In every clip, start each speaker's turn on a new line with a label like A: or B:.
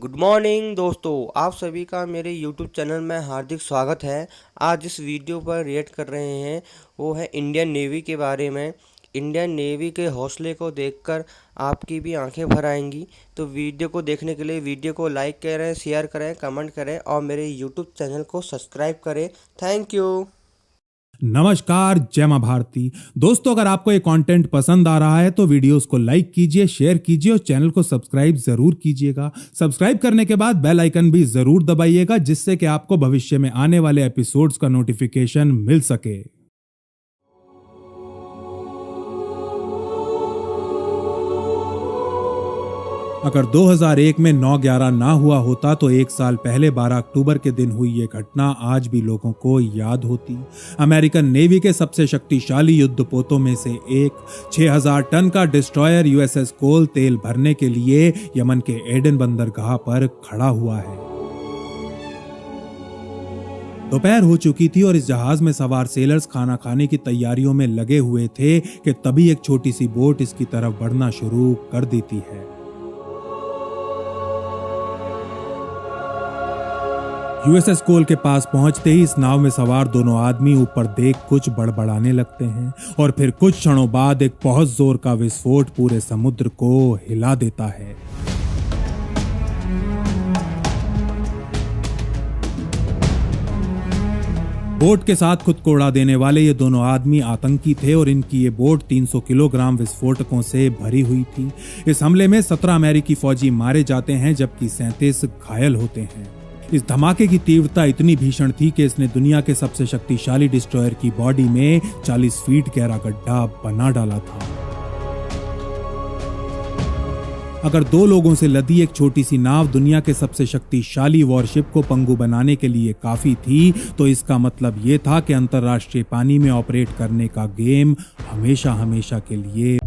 A: Good morning दोस्तों, आप सभी का मेरे यूट्यूब चैनल में हार्दिक स्वागत है। आज इस वीडियो पर रिएक्ट कर रहे हैं वो है इंडियन नेवी के बारे में। इंडियन नेवी के हौसले को देखकर आपकी भी आंखें भर आएंगी। तो वीडियो को देखने के लिए वीडियो को लाइक करें, शेयर करें, कमेंट करें और मेरे यूट्यूब चैनल को सब्सक्राइब करें। Thank you.
B: नमस्कार, जय मां भारती। दोस्तों, अगर आपको ये कंटेंट पसंद आ रहा है तो वीडियोस को लाइक कीजिए, शेयर कीजिए और चैनल को सब्सक्राइब जरूर कीजिएगा। सब्सक्राइब करने के बाद बेल आइकन भी जरूर दबाइएगा, जिससे कि आपको भविष्य में आने वाले एपिसोड्स का नोटिफिकेशन मिल सके। अगर 2001 में 9/11 ना हुआ होता तो एक साल पहले 12 अक्टूबर के दिन हुई ये घटना आज भी लोगों को याद होती। अमेरिकन नेवी के सबसे शक्तिशाली युद्धपोतों में से एक 6000 टन का डिस्ट्रॉयर यूएसएस कोल तेल भरने के लिए यमन के एडन बंदरगाह पर खड़ा हुआ है। दोपहर हो चुकी थी और इस जहाज में सवार सेलर्स खाना खाने की तैयारियों में लगे हुए थे कि तभी एक छोटी सी बोट इसकी तरफ बढ़ना शुरू कर देती है। यूएसएस कोल के पास पहुंचते ही इस नाव में सवार दोनों आदमी ऊपर देख कुछ बड़बड़ाने लगते हैं और फिर कुछ क्षणों बाद एक बहुत जोर का विस्फोट पूरे समुद्र को हिला देता है। बोट के साथ खुद को उड़ा देने वाले ये दोनों आदमी आतंकी थे और इनकी ये बोट 300 किलोग्राम विस्फोटकों से भरी हुई थी। इस हमले में 17 अमेरिकी फौजी मारे जाते हैं जबकि 37 घायल होते हैं। इस धमाके की तीव्रता इतनी भीषण थी कि इसने दुनिया के सबसे शक्तिशाली डिस्ट्रॉयर की बॉडी में 40 फीट गहरा गड्ढा बना डाला था। अगर दो लोगों से लदी एक छोटी सी नाव दुनिया के सबसे शक्तिशाली वॉरशिप को पंगु बनाने के लिए काफी थी, तो इसका मतलब यह था कि अंतरराष्ट्रीय पानी में ऑपरेट करने का गेम हमेशा हमेशा के लिए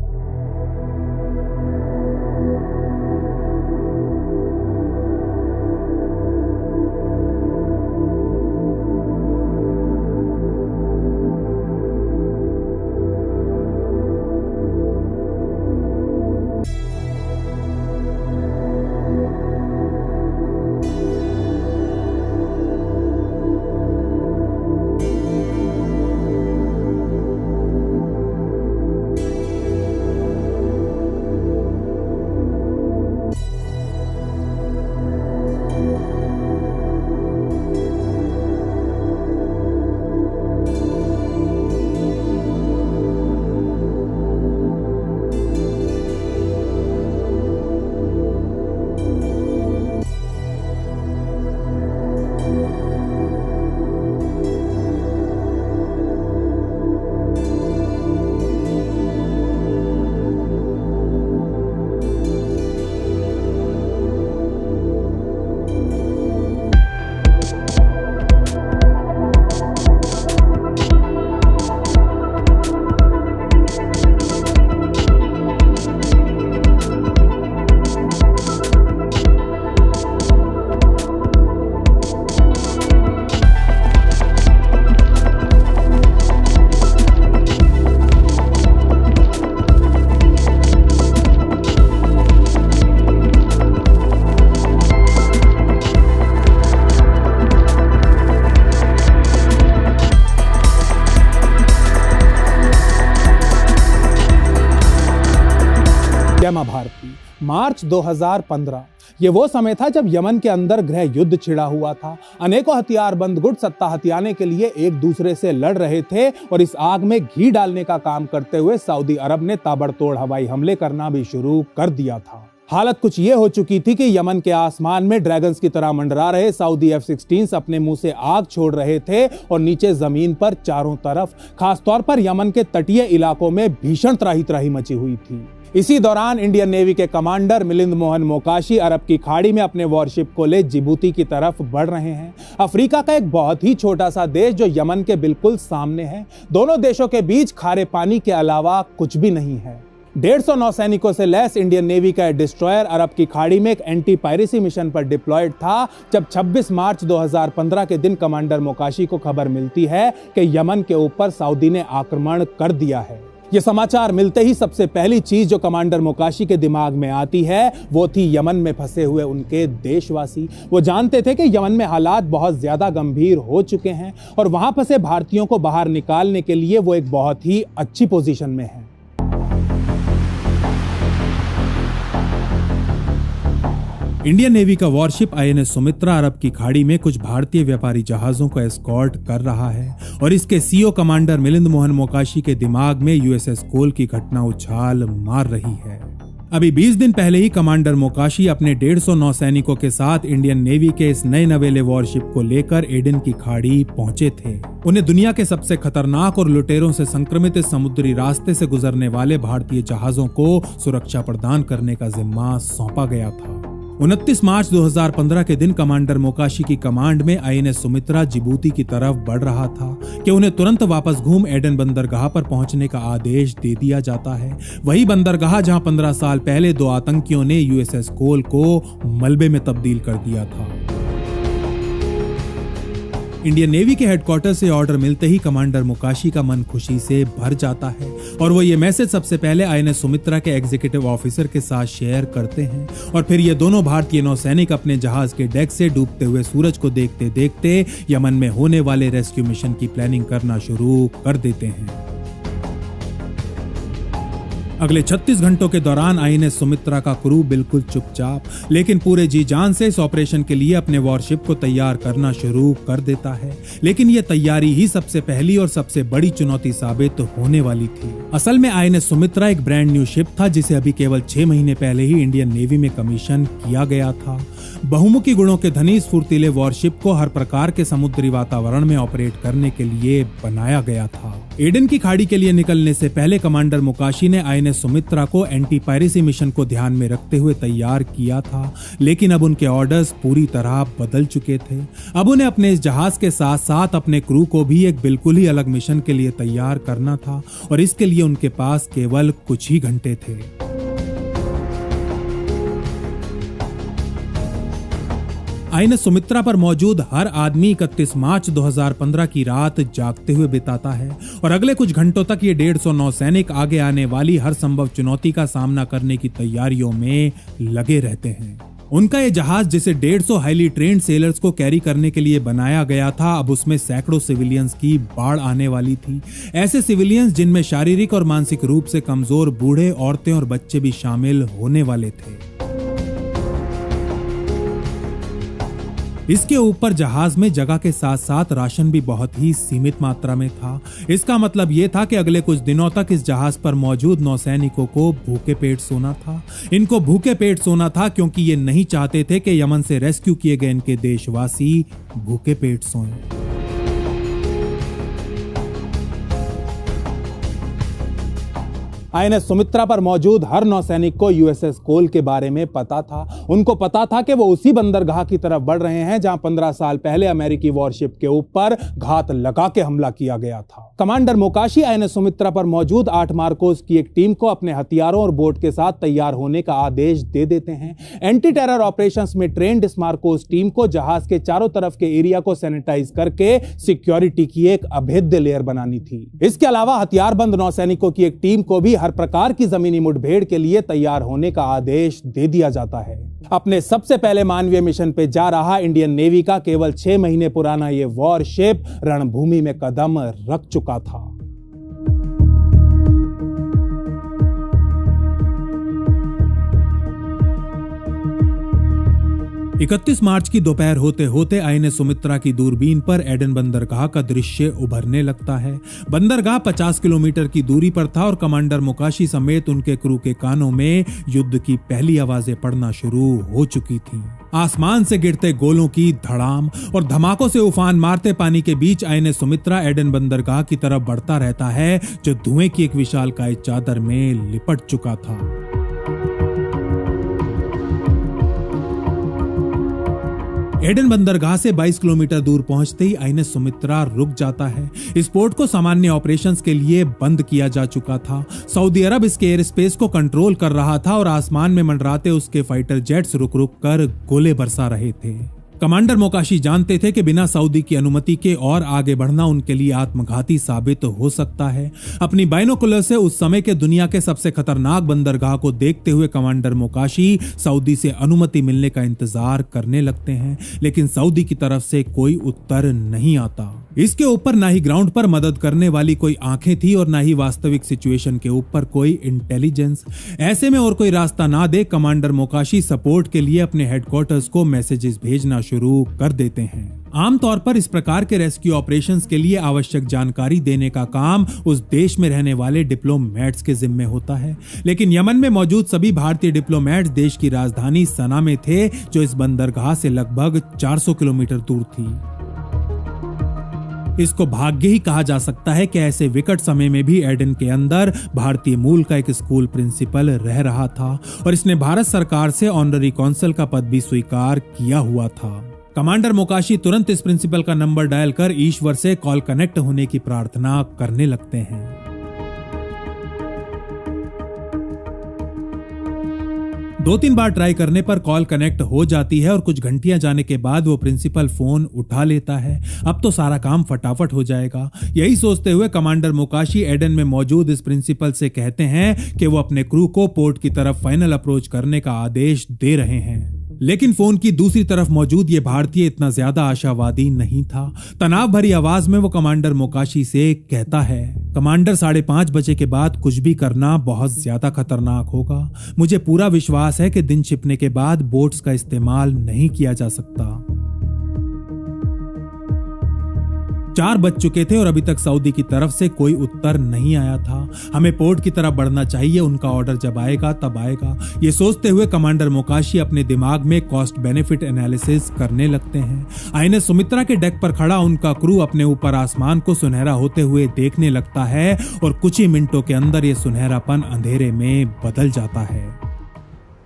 B: जय मां भारती। मार्च 2015 ये वो समय था जब यमन के अंदर गृह युद्ध छिड़ा हुआ था। अनेकों हथियारबंद गुट सत्ता हथियाने के लिए एक दूसरे से लड़ रहे थे और इस आग में घी डालने का काम करते हुए सऊदी अरब ने ताबड़तोड़ हवाई हमले करना भी शुरू कर दिया था। हालत कुछ ये हो चुकी थी कि यमन के आसमान में ड्रैगन्स की तरह मंडरा रहे सऊदी F-16 अपने मुंह से आग छोड़ रहे थे और नीचे जमीन पर चारों तरफ, खासतौर पर यमन के तटीय इलाकों में भीषण त्राही त्राही मची हुई थी। इसी दौरान इंडियन नेवी के कमांडर मिलिंद मोहन मोकाशी अरब की खाड़ी में अपने वॉरशिप को ले जिबूती की तरफ बढ़ रहे हैं। अफ्रीका का एक बहुत ही छोटा सा देश जो यमन के बिल्कुल सामने है। दोनों देशों के बीच खारे पानी के अलावा कुछ भी नहीं है। 150 नौसैनिकों से लैस इंडियन नेवी का डिस्ट्रॉयर अरब की खाड़ी में एक एंटी पायरेसी मिशन पर डिप्लॉयड था जब 26 मार्च 2015 के दिन कमांडर मोकाशी को खबर मिलती है कि यमन के ऊपर सऊदी ने आक्रमण कर दिया है। ये समाचार मिलते ही सबसे पहली चीज जो कमांडर मोकाशी के दिमाग में आती है वो थी यमन में फंसे हुए उनके देशवासी। वो जानते थे कि यमन में हालात बहुत ज्यादा गंभीर हो चुके हैं और वहां फंसे भारतीयों को बाहर निकालने के लिए वो एक बहुत ही अच्छी पोजीशन में है। इंडियन नेवी का वॉरशिप आईएनएस सुमित्रा अरब की खाड़ी में कुछ भारतीय व्यापारी जहाजों को एस्कॉर्ट कर रहा है और इसके सीईओ कमांडर मिलिंद मोहन मोकाशी के दिमाग में यूएसएस कोल की घटना उछाल मार रही है। अभी 20 दिन पहले ही कमांडर मोकाशी अपने 150 नौसैनिकों के साथ इंडियन नेवी के इस नए नवेले वॉरशिप को लेकर एडन की खाड़ी पहुंचे थे। उन्हें दुनिया के सबसे खतरनाक और लुटेरों से संक्रमित इस समुद्री रास्ते से गुजरने वाले भारतीय जहाजों को सुरक्षा प्रदान करने का जिम्मा सौंपा गया था। 29 मार्च 2015 के दिन कमांडर मोकाशी की कमांड में आईएनएस सुमित्रा जिबूती की तरफ बढ़ रहा था कि उन्हें तुरंत वापस घूम एडन बंदरगाह पर पहुंचने का आदेश दे दिया जाता है। वही बंदरगाह जहां 15 साल पहले 2 आतंकियों ने यूएसएस कोल को मलबे में तब्दील कर दिया था। इंडियन नेवी के हेडक्वार्टर से ऑर्डर मिलते ही कमांडर मोकाशी का मन खुशी से भर जाता है और वो ये मैसेज सबसे पहले आईएनएस सुमित्रा के एग्जीक्यूटिव ऑफिसर के साथ शेयर करते हैं और फिर ये दोनों भारतीय नौसैनिक अपने जहाज के डेक से डूबते हुए सूरज को देखते देखते यमन में होने वाले रेस्क्यू मिशन की प्लानिंग करना शुरू कर देते हैं। अगले 36 घंटों के दौरान आईएनएस सुमित्रा का क्रू बिल्कुल चुपचाप लेकिन पूरे जी जान से इस ऑपरेशन के लिए अपने वॉरशिप को तैयार करना शुरू कर देता है। लेकिन ये तैयारी ही सबसे पहली और सबसे बड़ी चुनौती साबित होने वाली थी। असल में आईएनएस सुमित्रा एक ब्रांड न्यू शिप था जिसे अभी केवल 6 महीने पहले ही इंडियन नेवी में कमीशन किया गया था। बहुमुखी गुणों के धनी इस फुर्तीले वॉरशिप को हर प्रकार के समुद्री वातावरण में ऑपरेट करने के लिए बनाया गया था। एडन की खाड़ी के लिए निकलने से पहले कमांडर मोकाशी ने आईएनएस सुमित्रा को एंटी पायरेसी मिशन को ध्यान में रखते हुए तैयार किया था, लेकिन अब उनके ऑर्डर्स पूरी तरह बदल चुके थे। अब उन्हें अपने इस जहाज के साथ साथ अपने क्रू को भी एक बिल्कुल ही अलग मिशन के लिए तैयार करना था और इसके लिए उनके पास केवल कुछ ही घंटे थे। आईएनएस सुमित्रा पर मौजूद हर आदमी 31 मार्च 2015 की रात जागते हुए बिताता है और अगले कुछ घंटों तक ये 150 नौसैनिक आगे आने वाली हर संभव चुनौती का सामना करने की तैयारियों में लगे रहते हैं। उनका ये जहाज जिसे 150 हाईली ट्रेन्ड सेलर्स को कैरी करने के लिए बनाया गया था, अब उसमें सैकड़ों सिविलियंस की बाढ़ आने वाली थी। ऐसे सिविलियंस जिनमें शारीरिक और मानसिक रूप से कमजोर बूढ़े, औरतें और बच्चे भी शामिल होने वाले थे। इसके ऊपर जहाज में जगह के साथ साथ राशन भी बहुत ही सीमित मात्रा में था। इसका मतलब ये था कि अगले कुछ दिनों तक इस जहाज पर मौजूद नौसैनिकों को भूखे पेट सोना था। इनको भूखे पेट सोना था क्योंकि ये नहीं चाहते थे कि यमन से रेस्क्यू किए गए इनके देशवासी भूखे पेट सोएं। आईएनएस सुमित्रा पर मौजूद हर नौसैनिक को यूएसएस कोल के बारे में पता था। उनको पता था कि वो उसी बंदरगाह की तरफ बढ़ रहे हैं जहां 15 साल पहले अमेरिकी वॉरशिप के ऊपर घात लगा के हमला किया गया था। कमांडर मोकाशी आईएनएस सुमित्रा पर मौजूद 8 मार्कोस की एक टीम को अपने हथियारों और बोट के साथ तैयार होने का आदेश दे देते हैं। एंटी टेरर ऑपरेशंस में ट्रेंड इस मार्कोस टीम को जहाज के चारों तरफ के एरिया को सैनिटाइज करके सिक्योरिटी की एक अभेद्य लेयर बनानी थी। इसके अलावा हथियारबंद नौसैनिकों की एक टीम को भी हर प्रकार की जमीनी मुठभेड़ के लिए तैयार होने का आदेश दे दिया जाता है। अपने सबसे पहले मानवीय मिशन पे जा रहा इंडियन नेवी का केवल 6 महीने पुराना ये वॉरशिप रणभूमि में कदम रख चुका था। 31 मार्च की दोपहर होते होते आईएनएस सुमित्रा की दूरबीन पर एडन बंदरगाह का दृश्य उभरने लगता है। बंदरगाह 50 किलोमीटर की दूरी पर था और कमांडर मोकाशी समेत उनके क्रू के कानों में युद्ध की पहली आवाजें पड़ना शुरू हो चुकी थीं। आसमान से गिरते गोलों की धड़ाम और धमाकों से उफान मारते पानी के बीच आईएनएस सुमित्रा एडन बंदरगाह की तरफ बढ़ता रहता है, जो धुएं की एक विशालकाय चादर में लिपट चुका था। एडन बंदरगाह से 22 किलोमीटर दूर पहुंचते ही आईएनएस सुमित्रा रुक जाता है। इस पोर्ट को सामान्य ऑपरेशंस के लिए बंद किया जा चुका था। सऊदी अरब इसके एयर स्पेस को कंट्रोल कर रहा था और आसमान में मंडराते उसके फाइटर जेट्स रुक रुक कर गोले बरसा रहे थे। कमांडर मोकाशी जानते थे कि बिना सऊदी की अनुमति के और आगे बढ़ना उनके लिए आत्मघाती साबित हो सकता है। अपनी बाइनोकुलर से उस समय के दुनिया के सबसे खतरनाक बंदरगाह को देखते हुए कमांडर मोकाशी सऊदी से अनुमति मिलने का इंतजार करने लगते हैं, लेकिन सऊदी की तरफ से कोई उत्तर नहीं आता। इसके ऊपर ना ही ग्राउंड पर मदद करने वाली कोई आंखें थी और ना ही वास्तविक सिचुएशन के ऊपर कोई इंटेलिजेंस। ऐसे में और कोई रास्ता ना दे कमांडर मोकाशी सपोर्ट के लिए अपने हेडक्वार्टर्स को मैसेजेस भेजना शुरू कर देते हैं। आमतौर पर इस प्रकार के रेस्क्यू ऑपरेशंस के लिए आवश्यक जानकारी देने का काम उस देश में रहने वाले डिप्लोमेट्स के जिम्मे होता है, लेकिन यमन में मौजूद सभी भारतीय डिप्लोमेट्स देश की राजधानी सना में थे, जो इस बंदरगाह से लगभग 400 किलोमीटर दूर थी। इसको भाग्य ही कहा जा सकता है कि ऐसे विकट समय में भी एडन के अंदर भारतीय मूल का एक स्कूल प्रिंसिपल रह रहा था और इसने भारत सरकार से ऑनररी कौंसल का पद भी स्वीकार किया हुआ था। कमांडर मोकाशी तुरंत इस प्रिंसिपल का नंबर डायल कर ईश्वर से कॉल कनेक्ट होने की प्रार्थना करने लगते हैं। दो तीन बार ट्राई करने पर कॉल कनेक्ट हो जाती है और कुछ घंटियां जाने के बाद वो प्रिंसिपल फोन उठा लेता है। अब तो सारा काम फटाफट हो जाएगा। यही सोचते हुए कमांडर मोकाशी एडन में मौजूद इस प्रिंसिपल से कहते हैं कि वो अपने क्रू को पोर्ट की तरफ फाइनल अप्रोच करने का आदेश दे रहे हैं। लेकिन फोन की दूसरी तरफ मौजूद ये भारतीय इतना ज्यादा आशावादी नहीं था। तनाव भरी आवाज में वो कमांडर मोकाशी से कहता है, कमांडर 5:30 बजे के बाद कुछ भी करना बहुत ज्यादा खतरनाक होगा। मुझे पूरा विश्वास है कि दिन छिपने के बाद बोट्स का इस्तेमाल नहीं किया जा सकता। 4 बज चुके थे और अभी तक सऊदी की तरफ से कोई उत्तर नहीं आया था। हमें पोर्ट की तरफ बढ़ना चाहिए, उनका ऑर्डर जब आएगा तब आएगा। ये सोचते हुए कमांडर मोकाशी अपने दिमाग में कॉस्ट बेनिफिट एनालिसिस करने लगते हैं। आईएनएस सुमित्रा के डेक पर खड़ा उनका क्रू अपने ऊपर आसमान को सुनहरा होते हुए देखने लगता है और कुछ ही मिनटों के अंदर ये सुनहरापन अंधेरे में बदल जाता है।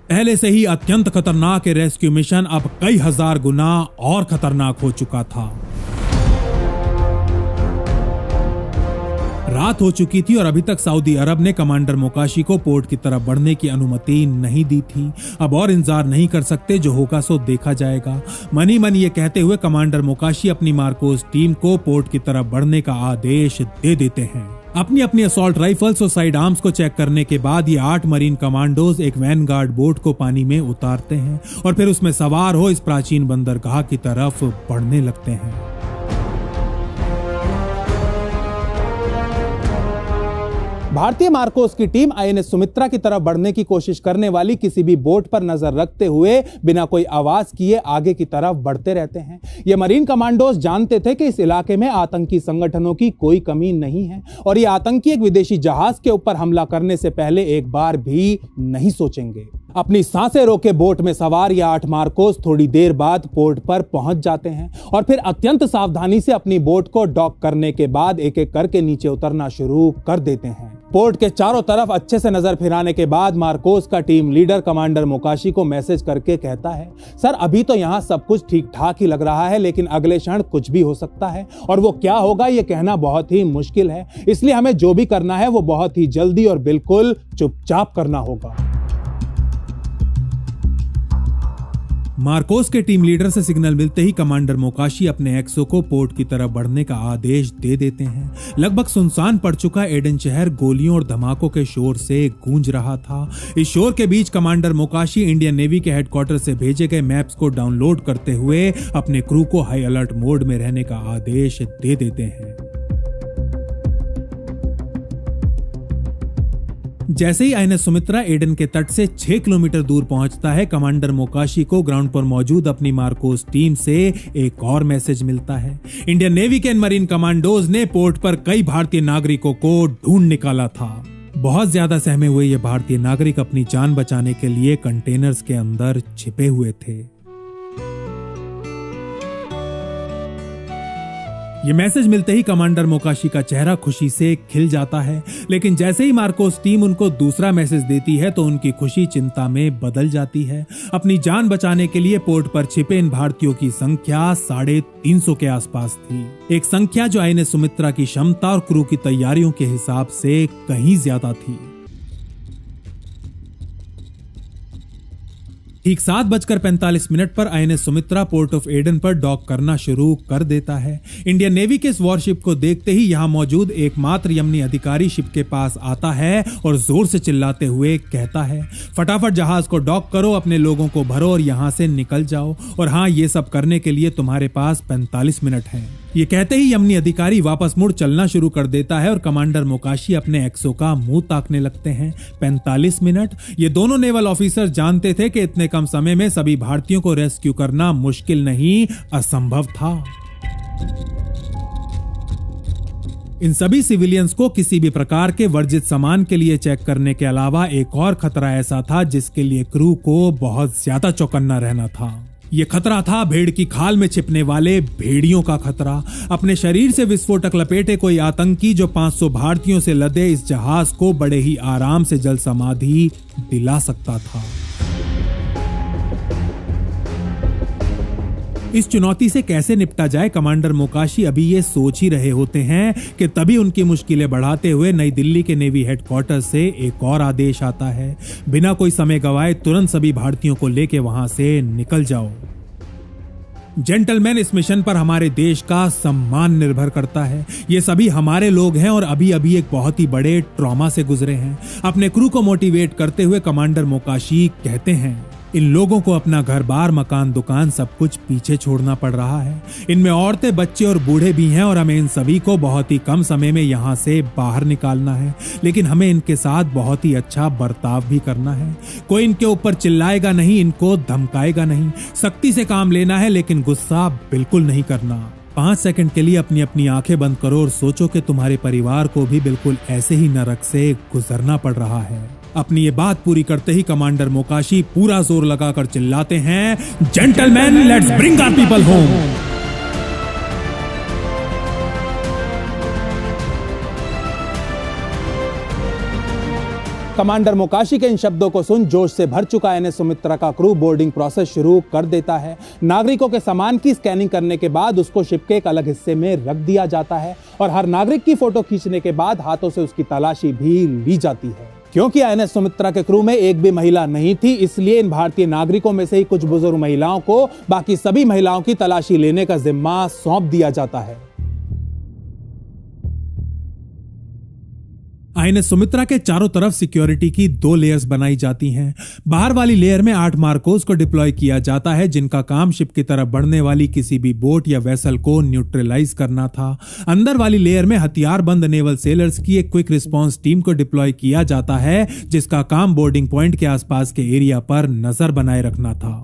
B: पहले से ही अत्यंत खतरनाक रेस्क्यू मिशन अब कई हजार गुना और खतरनाक हो चुका था। रात हो चुकी थी और अभी तक सऊदी अरब ने कमांडर मोकाशी को पोर्ट की तरफ बढ़ने की अनुमति नहीं दी थी। अब और इंतजार नहीं कर सकते, जो होगा सो देखा जाएगा। मनी मन ये कहते हुए कमांडर मोकाशी अपनी मार्कोस टीम को पोर्ट की तरफ बढ़ने का आदेश दे देते हैं। अपनी अपनी असॉल्ट राइफल्स और साइड आर्म्स को चेक करने के बाद ये 8 मरीन कमांडोज एक वैनगार्ड बोट को पानी में उतारते हैं और फिर उसमें सवार हो इस प्राचीन बंदरगाह की तरफ बढ़ने लगते हैं।
C: भारतीय मार्कोस की टीम आईएनएस सुमित्रा की तरफ बढ़ने की कोशिश करने वाली किसी भी बोट पर नजर रखते हुए बिना कोई आवाज किए आगे की तरफ बढ़ते रहते हैं। ये मरीन कमांडोज जानते थे कि इस इलाके में आतंकी संगठनों की कोई कमी नहीं है और ये आतंकी एक विदेशी जहाज के ऊपर हमला करने से पहले एक बार भी नहीं सोचेंगे। अपनी सांसें रोके बोट में सवार ये 8 मार्कोस थोड़ी देर बाद पोर्ट पर पहुंच जाते हैं और फिर अत्यंत सावधानी से अपनी बोट को डॉक करने के बाद एक एक करके नीचे उतरना शुरू कर देते हैं। पोर्ट के चारों तरफ अच्छे से नजर फिराने के बाद मार्कोस का टीम लीडर कमांडर मोकाशी को मैसेज करके कहता है, सर अभी तो यहाँ सब कुछ ठीक ठाक ही लग रहा है, लेकिन अगले क्षण कुछ भी हो सकता है और वो क्या होगा ये कहना बहुत ही मुश्किल है। इसलिए हमें जो भी करना है वो बहुत ही जल्दी और बिल्कुल चुपचाप करना होगा।
B: मार्कोस के टीम लीडर से सिग्नल मिलते ही कमांडर मोकाशी अपने एक्सो को पोर्ट की तरफ बढ़ने का आदेश दे देते हैं। लगभग सुनसान पड़ चुका एडन शहर गोलियों और धमाकों के शोर से गूंज रहा था। इस शोर के बीच कमांडर मोकाशी इंडियन नेवी के हेडक्वार्टर से भेजे गए मैप्स को डाउनलोड करते हुए अपने क्रू को हाई अलर्ट मोड में रहने का आदेश दे देते हैं। जैसे ही आईएनएस सुमित्रा एडन के तट से 6 किलोमीटर दूर पहुंचता है, कमांडर मोकाशी को ग्राउंड पर मौजूद अपनी मार्कोस टीम से एक और मैसेज मिलता है। इंडियन नेवी के मरीन कमांडोज ने पोर्ट पर कई भारतीय नागरिकों को ढूंढ निकाला था। बहुत ज्यादा सहमे हुए ये भारतीय नागरिक अपनी जान बचाने के लिए कंटेनर्स के अंदर छिपे हुए थे। ये मैसेज मिलते ही कमांडर मोकाशी का चेहरा खुशी से खिल जाता है, लेकिन जैसे ही मार्कोस टीम उनको दूसरा मैसेज देती है तो उनकी खुशी चिंता में बदल जाती है। अपनी जान बचाने के लिए पोर्ट पर छिपे इन भारतीयों की संख्या 350 के आसपास थी, एक संख्या जो आईएनएस सुमित्रा की क्षमता और क्रू की तैयारियों के हिसाब से कहीं ज्यादा थी।
C: ठीक 7:45 पर INS Sumitra port of Aden पर डॉक करना शुरू कर देता है। इंडियन नेवी के इस वॉरशिप को देखते ही यहां मौजूद एकमात्र यमनी अधिकारी शिप के पास आता है और जोर से चिल्लाते हुए कहता है, फटाफट जहाज को डॉक करो, अपने लोगों को भरो और यहां से निकल जाओ। और हाँ, ये सब करने के लिए तुम्हारे पास 45 मिनट हैं। ये कहते ही यमनी अधिकारी वापस मुड़ चलना शुरू कर देता है और कमांडर मोकाशी अपने एक्सो का मुंह ताकने लगते हैं। 45 मिनट? ये दोनों नेवल ऑफिसर जानते थे कि इतने कम समय में सभी भारतीयों को रेस्क्यू करना मुश्किल नहीं, असंभव था। इन सभी सिविलियंस को किसी भी प्रकार के वर्जित सामान के लिए चेक करने के अलावा एक और खतरा ऐसा था जिसके लिए क्रू को बहुत ज्यादा चौकन्ना रहना था। ये खतरा था भेड़ की खाल में छिपने वाले भेड़ियों का खतरा। अपने शरीर से विस्फोटक लपेटे कोई आतंकी जो 500 भारतीयों से लदे इस जहाज को बड़े ही आराम से जल समाधि दिला सकता था। इस चुनौती से कैसे निपटा जाए, कमांडर मोकाशी अभी ये सोच ही रहे होते हैं कि तभी उनकी मुश्किलें बढ़ाते हुए नई दिल्ली के नेवी हेडक्वार्टर से एक और आदेश आता है, बिना कोई समय गवाए तुरंत सभी भारतीयों को लेके वहां से निकल जाओ। जेंटलमैन, इस मिशन पर हमारे देश का सम्मान निर्भर करता है। ये सभी हमारे लोग हैं और अभी अभी एक बहुत ही बड़े ट्रॉमा से गुजरे हैं। अपने क्रू को मोटिवेट करते हुए कमांडर मोकाशी कहते हैं, इन लोगों को अपना घर बार, मकान, दुकान सब कुछ पीछे छोड़ना पड़ रहा है। इनमें औरतें, बच्चे और बूढ़े भी हैं और हमें इन सभी को बहुत ही कम समय में यहाँ से बाहर निकालना है। लेकिन हमें इनके साथ बहुत ही अच्छा बर्ताव भी करना है। कोई इनके ऊपर चिल्लाएगा नहीं, इनको धमकाएगा नहीं। सख्ती से काम लेना है लेकिन गुस्सा बिल्कुल नहीं करना। 5 सेकंड के लिए अपनी अपनी आंखें बंद करो और सोचो कि तुम्हारे परिवार को भी बिल्कुल ऐसे ही नरक से गुजरना पड़ रहा है। अपनी ये बात पूरी करते ही कमांडर मोकाशी पूरा जोर लगाकर चिल्लाते हैं, gentleman, let's bring our people home.
B: Commander Mokashi के इन शब्दों को सुन जोश से भर चुका INS सुमित्रा का क्रू बोर्डिंग प्रोसेस शुरू कर देता है। नागरिकों के सामान की स्कैनिंग करने के बाद उसको शिप के एक अलग हिस्से में रख दिया जाता है और हर नागरिक की फोटो खींचने के बाद हाथों से उसकी तलाशी भी ली जाती है। क्योंकि INS सुमित्रा के क्रू में एक भी महिला नहीं थी, इसलिए इन भारतीय नागरिकों में से ही कुछ बुजुर्ग महिलाओं को बाकी सभी महिलाओं की तलाशी लेने का जिम्मा सौंप दिया जाता है।
C: INS सुमित्रा के चारों तरफ सिक्योरिटी की 2 लेयर्स बनाई जाती हैं। बाहर वाली लेयर में 8 मार्कोस को डिप्लॉय किया जाता है, जिनका काम शिप की तरफ बढ़ने वाली किसी भी बोट या वेसल को न्यूट्रलाइज करना था। अंदर वाली लेयर में हथियारबंद नेवल सेलर्स की एक क्विक रिस्पांस टीम को डिप्लॉय किया जाता है, जिसका काम बोर्डिंग पॉइंट के आसपास के एरिया पर नजर बनाए रखना था।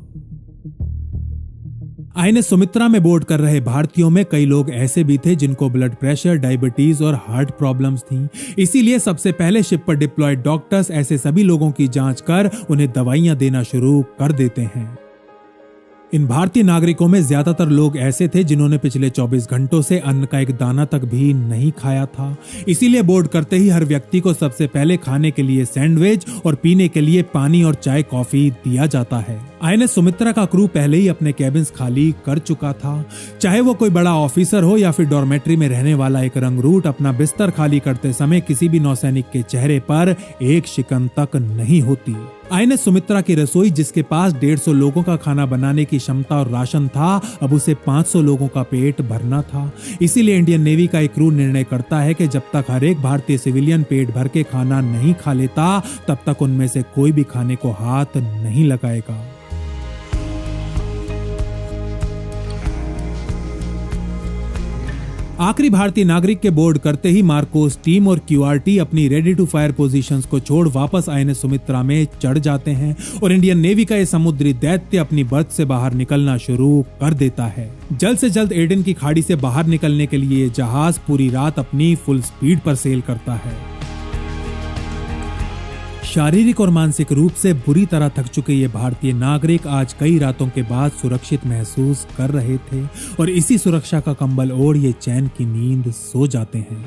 C: INS सुमित्रा में बोर्ड कर रहे भारतीयों में कई लोग ऐसे भी थे जिनको ब्लड प्रेशर, डायबिटीज और हार्ट प्रॉब्लम्स थीं। इसीलिए सबसे पहले शिप पर डिप्लॉयड डॉक्टर्स ऐसे सभी लोगों की जांच कर उन्हें दवाइयां देना शुरू कर देते हैं। इन भारतीय नागरिकों में ज्यादातर लोग ऐसे थे जिन्होंने पिछले 24 घंटों से अन्न का एक दाना तक भी नहीं खाया था। इसीलिए बोर्ड करते ही हर व्यक्ति को सबसे पहले खाने के लिए सैंडविच और पीने के लिए पानी और चाय कॉफी दिया जाता है। INS सुमित्रा का क्रू पहले ही अपने कैबिन्स खाली कर चुका था। चाहे वो कोई बड़ा ऑफिसर हो या फिर डॉर्मेट्री में रहने वाला एक रंगरूट, अपना बिस्तर खाली करते समय किसी भी नौसैनिक के चेहरे पर एक शिकन तक नहीं होती। INS सुमित्रा की रसोई, जिसके पास 150 लोगों का खाना बनाने की क्षमता और राशन था, अब उसे 500 लोगों का पेट भरना था। इसीलिए इंडियन नेवी का एक क्रू निर्णय करता है कि जब तक हर एक भारतीय सिविलियन पेट भर के खाना नहीं खा लेता, तब तक उनमें से कोई भी खाने को हाथ नहीं लगाएगा। आखिरी भारतीय नागरिक के बोर्ड करते ही मार्कोस टीम और QRT अपनी रेडी टू फायर पोजीशंस को छोड़ वापस INS सुमित्रा में चढ़ जाते हैं और इंडियन नेवी का यह समुद्री दैत्य अपनी बर्थ से बाहर निकलना शुरू कर देता है। जल्द से जल्द एडन की खाड़ी से बाहर निकलने के लिए जहाज पूरी रात अपनी फुल स्पीड पर सेल करता है। शारीरिक और मानसिक रूप से बुरी तरह थक चुके ये भारतीय नागरिक आज कई रातों के बाद सुरक्षित महसूस कर रहे थे और इसी सुरक्षा का कंबल ओढ़ ये चैन की नींद सो जाते हैं।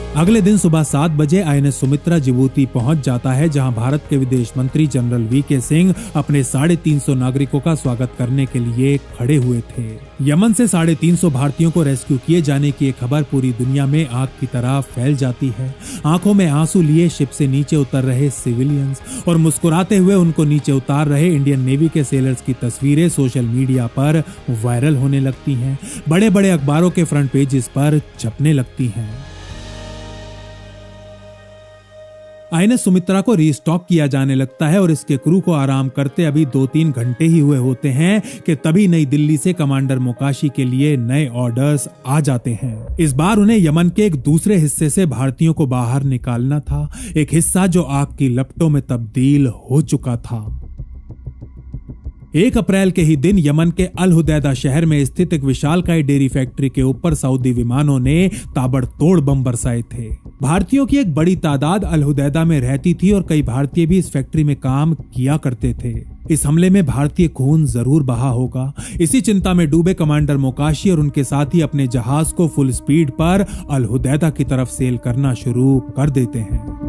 C: अगले दिन सुबह 7 बजे आईएनएस सुमित्रा जिबूती पहुंच जाता है, जहां भारत के विदेश मंत्री जनरल वीके सिंह अपने 350 नागरिकों का स्वागत करने के लिए खड़े हुए थे। यमन से 350 भारतीयों को रेस्क्यू किए जाने की खबर पूरी दुनिया में आग की तरह फैल जाती है। आंखों में आंसू लिए शिप से नीचे उतर रहे सिविलियंस और मुस्कुराते हुए उनको नीचे उतार रहे इंडियन नेवी के सेलर्स की तस्वीरें सोशल मीडिया पर वायरल होने लगती हैं, बड़े बड़े अखबारों के फ्रंट पेजेस पर छपने लगती हैं। आईएनएस सुमित्रा को रीस्टॉक किया जाने लगता है और इसके क्रू को आराम करते अभी 2-3 घंटे ही हुए होते हैं कि तभी नई दिल्ली से कमांडर मोकाशी के लिए नए ऑर्डर्स आ जाते हैं। इस बार उन्हें यमन के एक दूसरे हिस्से से भारतीयों को बाहर निकालना था, एक हिस्सा जो आग की लपटों में तब्दील हो चुका था। 1 अप्रैल के ही दिन यमन के अल हुदैदा शहर में स्थित एक विशालकाय डेयरी फैक्ट्री के ऊपर सऊदी विमानों ने ताबड़तोड़ बम बरसाए थे। भारतीयों की एक बड़ी तादाद अल हुदैदा में रहती थी और कई भारतीय भी इस फैक्ट्री में काम किया करते थे। इस हमले में भारतीय खून जरूर बहा होगा। इसी चिंता में डूबे कमांडर मोकाशी और उनके साथी अपने जहाज को फुल स्पीड पर अल हुदैदा की तरफ सेल करना शुरू कर देते हैं।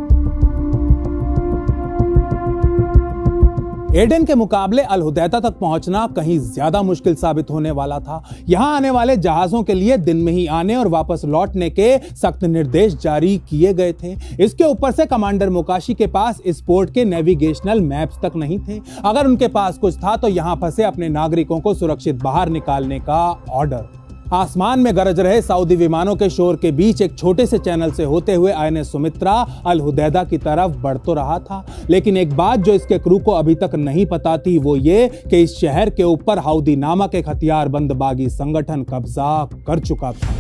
C: एडन के मुकाबले अल हुदैदा तक पहुंचना कहीं ज्यादा मुश्किल साबित होने वाला था। यहां आने वाले जहाजों के लिए दिन में ही आने और वापस लौटने के सख्त निर्देश जारी किए गए थे। इसके ऊपर से कमांडर मोकाशी के पास इस पोर्ट के नेविगेशनल मैप्स तक नहीं थे। अगर उनके पास कुछ था तो यहां फंसे अपने नागरिकों को सुरक्षित बाहर निकालने का ऑर्डर। आसमान में गरज रहे सऊदी विमानों के शोर के बीच एक छोटे से चैनल से होते हुए आईएनएस सुमित्रा अल हुदैदा की तरफ बढ़ तो रहा था, लेकिन एक बात जो इसके क्रू को अभी तक नहीं पता थी वो ये कि इस शहर के ऊपर हाउदी नामक एक हथियारबंद बागी संगठन कब्जा कर चुका था।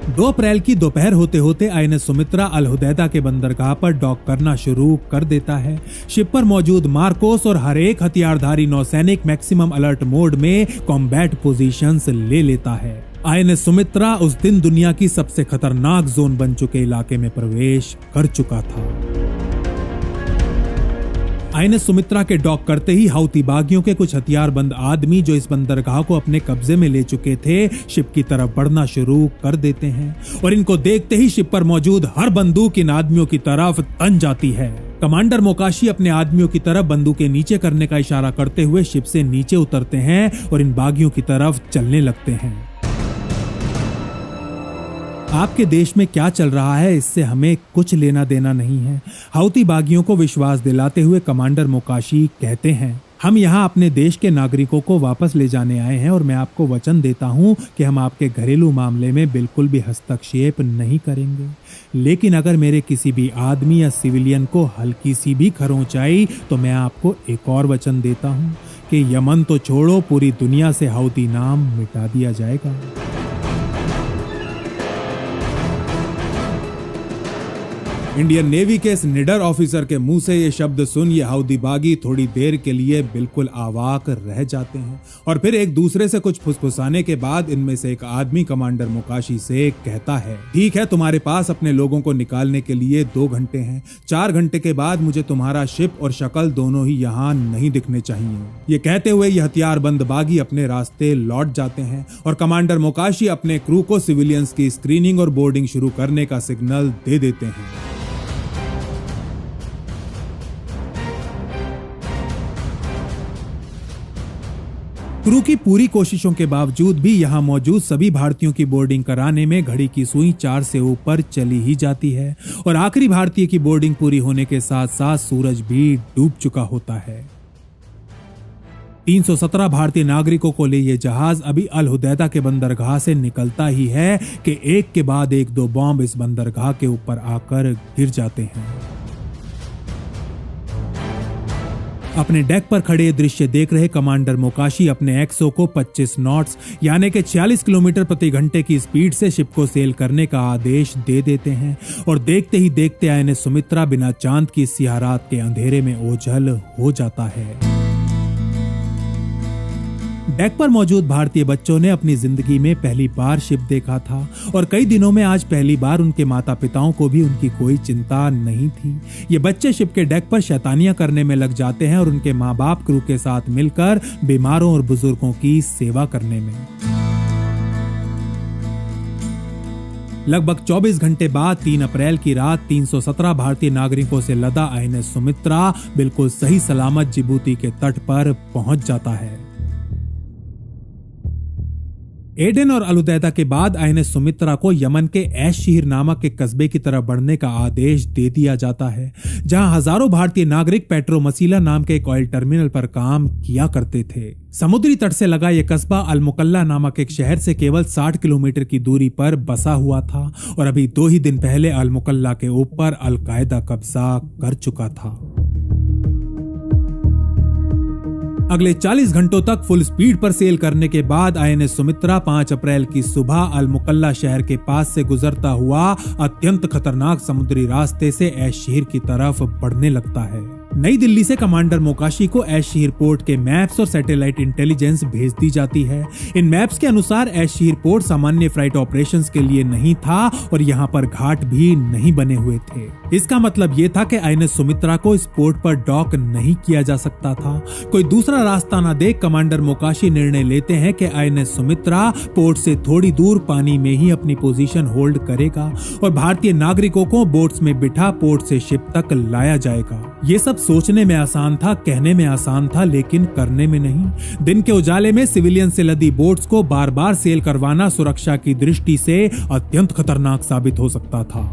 C: 2 अप्रैल की दोपहर होते होते आईएनएस सुमित्रा अल हुदैदा के बंदरगाह पर डॉक करना शुरू कर देता है। शिप पर मौजूद मार्कोस और हर एक हथियारधारी नौसैनिक मैक्सिमम अलर्ट मोड में कॉम्बैट पोजीशंस ले लेता है। आईएनएस सुमित्रा उस दिन दुनिया की सबसे खतरनाक जोन बन चुके इलाके में प्रवेश कर चुका था। आईएनएस सुमित्रा के डॉक करते ही हाउती बागियों के कुछ हथियारबंद आदमी जो इस बंदरगाह को अपने कब्जे में ले चुके थे, शिप की तरफ बढ़ना शुरू कर देते हैं और इनको देखते ही शिप पर मौजूद हर बंदूक इन आदमियों की तरफ तन जाती है। कमांडर मोकाशी अपने आदमियों की तरफ बंदूकें नीचे करने का इशारा करते हुए शिप से नीचे उतरते हैं और इन बागियों की तरफ चलने लगते हैं। आपके देश में क्या चल रहा है इससे हमें कुछ लेना देना नहीं है, हाउती बागियों को विश्वास दिलाते हुए कमांडर मोकाशी कहते हैं। हम यहाँ अपने देश के नागरिकों को वापस ले जाने आए हैं और मैं आपको वचन देता हूँ कि हम आपके घरेलू मामले में बिल्कुल भी हस्तक्षेप नहीं करेंगे। लेकिन अगर मेरे किसी भी आदमी या सिविलियन को हल्की सी भी खरोंच आई तो मैं आपको एक और वचन देता हूँ कि यमन तो छोड़ो, पूरी दुनिया से हाउती नाम मिटा दिया जाएगा। इंडियन नेवी के इस निडर ऑफिसर के मुंह से ये शब्द सुन ये हाउदी बागी थोड़ी देर के लिए बिल्कुल अवाक रह जाते हैं और फिर एक दूसरे से कुछ फुसफुसाने के बाद इनमें से एक आदमी कमांडर मोकाशी से कहता है, ठीक है, तुम्हारे पास अपने लोगों को निकालने के लिए 2 घंटे हैं। 4 घंटे के बाद मुझे तुम्हारा शिप और शक्ल दोनों ही यहाँ नहीं दिखने चाहिए। ये कहते हुए ये हथियारबंद बागी अपने रास्ते लौट जाते हैं और कमांडर मोकाशी अपने क्रू को सिविलियंस की स्क्रीनिंग और बोर्डिंग शुरू करने का सिग्नल दे देते हैं। क्रू की पूरी कोशिशों के बावजूद भी यहां मौजूद सभी भारतीयों की बोर्डिंग कराने में घड़ी की सुई 4 से ऊपर चली ही जाती है और आखिरी भारतीय की बोर्डिंग पूरी होने के साथ साथ सूरज भी डूब चुका होता है। 317 भारतीय नागरिकों को ले ये जहाज अभी अल हुदैदा के बंदरगाह से निकलता ही है कि एक के बाद एक 2 बॉम्ब इस बंदरगाह के ऊपर आकर गिर जाते हैं। अपने डेक पर खड़े दृश्य देख रहे कमांडर मोकाशी अपने एक्सओ को 25 नॉट्स यानी कि 46 किलोमीटर प्रति घंटे की स्पीड से शिप को सेल करने का आदेश दे देते हैं और देखते ही देखते आईएनएस सुमित्रा बिना चांद की सियाह रात के अंधेरे में ओझल हो जाता है। डेक पर मौजूद भारतीय बच्चों ने अपनी जिंदगी में पहली बार शिप देखा था और कई दिनों में आज पहली बार उनके माता पिताओं को भी उनकी कोई चिंता नहीं थी। ये बच्चे शिप के डेक पर शैतानियां करने में लग जाते हैं और उनके माँ बाप क्रू के साथ मिलकर बीमारों और बुजुर्गों की सेवा करने में। लगभग 24 घंटे बाद 3 अप्रैल की रात 317 भारतीय नागरिकों से लदा INS सुमित्रा बिल्कुल सही सलामत जिबूती के तट पर पहुंच जाता है। एडन और अलुदैदा के बाद INS सुमित्रा को यमन के ऐश शहर नामक एक कस्बे की तरफ बढ़ने का आदेश दे दिया जाता है, जहां हजारों भारतीय नागरिक पेट्रो मसीला नाम के एक ऑयल टर्मिनल पर काम किया करते थे। समुद्री तट से लगा यह कस्बा अल मुकल्ला नामक एक शहर से केवल 60 किलोमीटर की दूरी पर बसा हुआ था और अभी 2 ही दिन पहले अल मुकल्ला के ऊपर अल कायदा कब्जा कर चुका था। अगले 40 घंटों तक फुल स्पीड पर सेल करने के बाद INS सुमित्रा 5 अप्रैल की सुबह अल मुकल्ला शहर के पास से गुजरता हुआ अत्यंत खतरनाक समुद्री रास्ते से ऐश शहर की तरफ बढ़ने लगता है। नई दिल्ली से कमांडर मोकाशी को ऐश शहर पोर्ट के मैप्स और सैटेलाइट इंटेलिजेंस भेज दी जाती है। इन मैप्स के अनुसार ऐश शहर पोर्ट सामान्य फ्लाइट ऑपरेशंस के लिए नहीं था और यहाँ पर घाट भी नहीं बने हुए थे। इसका मतलब ये था कि INS सुमित्रा को इस पोर्ट पर डॉक नहीं किया जा सकता था। कोई दूसरा रास्ता न देख कमांडर मोकाशी निर्णय लेते हैं कि INS सुमित्रा पोर्ट से थोड़ी दूर पानी में ही अपनी पोजीशन होल्ड करेगा और भारतीय नागरिकों को बोट्स में बिठा पोर्ट से शिप तक लाया जाएगा। ये सब सोचने में आसान था, कहने में आसान था, लेकिन करने में नहीं। दिन के उजाले में सिविलियन से लदी बोट्स को बार बार सेल करवाना सुरक्षा की दृष्टि से अत्यंत खतरनाक साबित हो सकता था।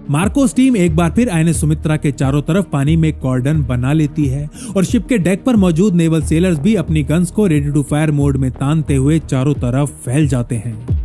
C: मार्कोस टीम एक बार फिर INS सुमित्रा के चारों तरफ पानी में कॉर्डन बना लेती है और शिप के डेक पर मौजूद नेवल सेलर्स भी अपनी गन्स को रेडी टू फायर मोड में तानते हुए चारों तरफ फैल जाते हैं।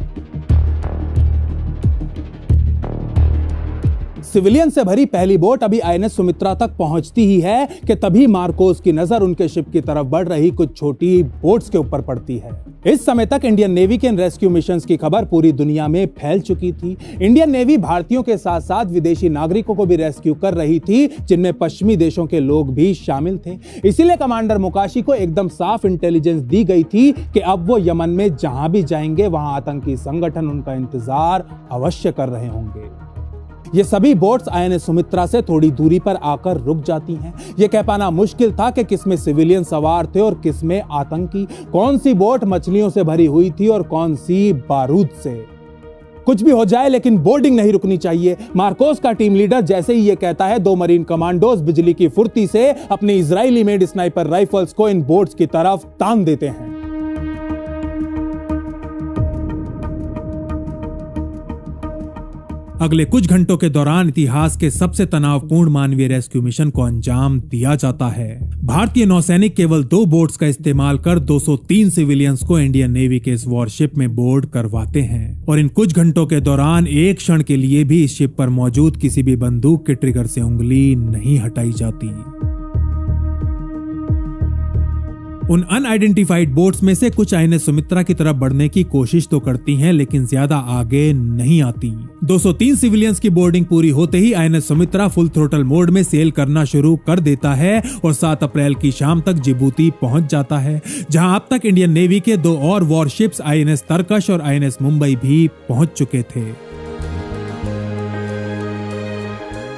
B: सिविलियन से भरी पहली बोट अभी INS सुमित्रा तक पहुंचती ही है कि तभी मार्कोस की नजर उनके शिप की तरफ बढ़ रही कुछ छोटी बोट्स के ऊपर पड़ती है। इस समय तक इंडियन नेवी के इन रेस्क्यू मिशंस की खबर पूरी दुनिया में फैल चुकी थी। इंडियन नेवी भारतीयों के साथ साथ विदेशी नागरिकों को भी रेस्क्यू कर रही थी, जिनमें पश्चिमी देशों के लोग भी शामिल थे। इसीलिए कमांडर मोकाशी को एकदम साफ इंटेलिजेंस दी गई थी कि अब वो यमन में जहां भी जाएंगे वहां आतंकी संगठन उनका इंतजार अवश्य कर रहे होंगे। ये सभी बोट्स INS सुमित्रा से थोड़ी दूरी पर आकर रुक जाती हैं। ये कह पाना मुश्किल था कि किसमें सिविलियन सवार थे और किसमें आतंकी, कौन सी बोट मछलियों से भरी हुई थी और कौन सी बारूद से। कुछ भी हो जाए लेकिन बोर्डिंग नहीं रुकनी चाहिए। मार्कोस का टीम लीडर जैसे ही ये कहता है, 2 मरीन कमांडोज बिजली की फुर्ती से अपने इजरायली मेड स्नाइपर राइफल्स को इन बोट्स की तरफ तान देते हैं।
C: अगले कुछ घंटों के दौरान इतिहास के सबसे तनावपूर्ण मानवीय रेस्क्यू मिशन को अंजाम दिया जाता है। भारतीय नौसैनिक केवल 2 बोट्स का इस्तेमाल कर 203 सिविलियंस को इंडियन नेवी के इस वॉरशिप में बोर्ड करवाते हैं और इन कुछ घंटों के दौरान एक क्षण के लिए भी इस शिप पर मौजूद किसी भी बंदूक के ट्रिगर से उंगली नहीं हटाई जाती। उन अनआइडेंटिफाइड बोट्स में से कुछ INS सुमित्रा की तरफ बढ़ने की कोशिश तो करती हैं, लेकिन ज्यादा आगे नहीं आती। 203 सिविलियंस की बोर्डिंग पूरी होते ही INS Sumitra full throttle mode में सेल करना शुरू कर देता है और 7 अप्रैल की शाम तक जिबूती पहुंच जाता है, जहां अब तक इंडियन नेवी के 2 और वॉरशिप्स INS तरकश और INS मुंबई भी पहुंच चुके थे।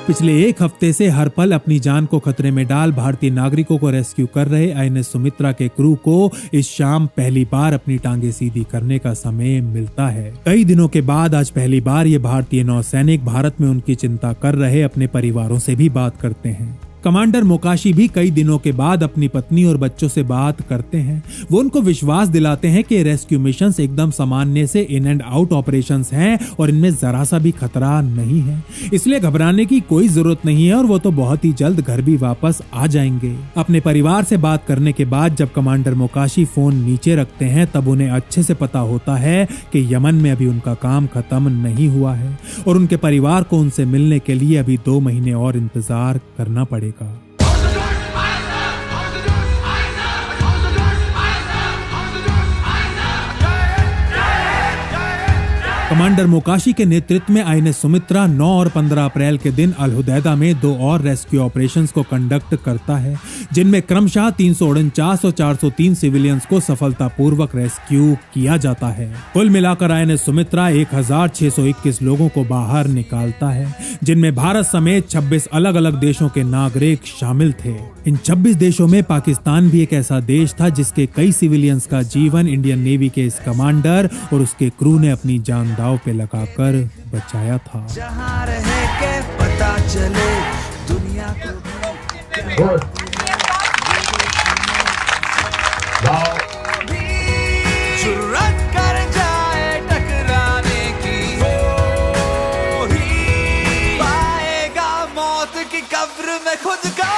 C: पिछले 1 हफ्ते से हर पल अपनी जान को खतरे में डाल भारतीय नागरिकों को रेस्क्यू कर रहे INS सुमित्रा के क्रू को इस शाम पहली बार अपनी टांगे सीधी करने का समय मिलता है। कई दिनों के बाद आज पहली बार ये भारतीय नौसैनिक भारत में उनकी चिंता कर रहे अपने परिवारों से भी बात करते हैं। कमांडर मोकाशी भी कई दिनों के बाद अपनी पत्नी और बच्चों से बात करते हैं। वो उनको विश्वास दिलाते हैं कि रेस्क्यू मिशंस एकदम सामान्य से इन एंड आउट ऑपरेशंस हैं और इनमें जरा सा भी खतरा नहीं है, इसलिए घबराने की कोई जरूरत नहीं है और वो तो बहुत ही जल्द घर भी वापस आ जाएंगे। अपने परिवार से बात करने के बाद जब कमांडर मोकाशी फोन नीचे रखते हैं, तब उन्हें अच्छे से पता होता है कि यमन में अभी उनका काम खत्म नहीं हुआ है और उनके परिवार को उनसे मिलने के लिए अभी 2 महीने और इंतजार करना पड़ेगा। कमांडर मोकाशी के नेतृत्व में INS सुमित्रा 9 और 15 अप्रैल के दिन अल हुदैदा में 2 और रेस्क्यू ऑपरेशंस को कंडक्ट करता है, जिनमें क्रमशः 349 और 403 सिविलियंस को सफलतापूर्वक रेस्क्यू किया जाता है। कुल मिलाकर INS सुमित्रा 1621 लोगों को बाहर निकालता है, जिनमें भारत समेत 26 अलग अलग देशों के नागरिक शामिल थे। इन 26 देशों में पाकिस्तान भी एक ऐसा देश था जिसके कई सिविलियंस का जीवन इंडियन नेवी के इस कमांडर और उसके क्रू ने अपनी जान दांव पे लगाकर बचाया था।
D: जहां रहे के पता चले दुनिया को जुर्रत कर जाए टकराने की, वो ही पाएगा मौत की कब्र में खुद का।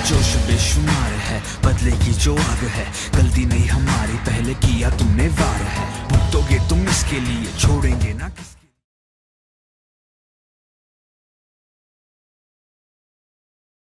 D: जोश बेशुमार है, बदले की जो आग है, गलती नहीं हमारी, पहले किया तुमने वार है, भुगतोगे तुम इसके लिए, छोड़ेंगे ना किसी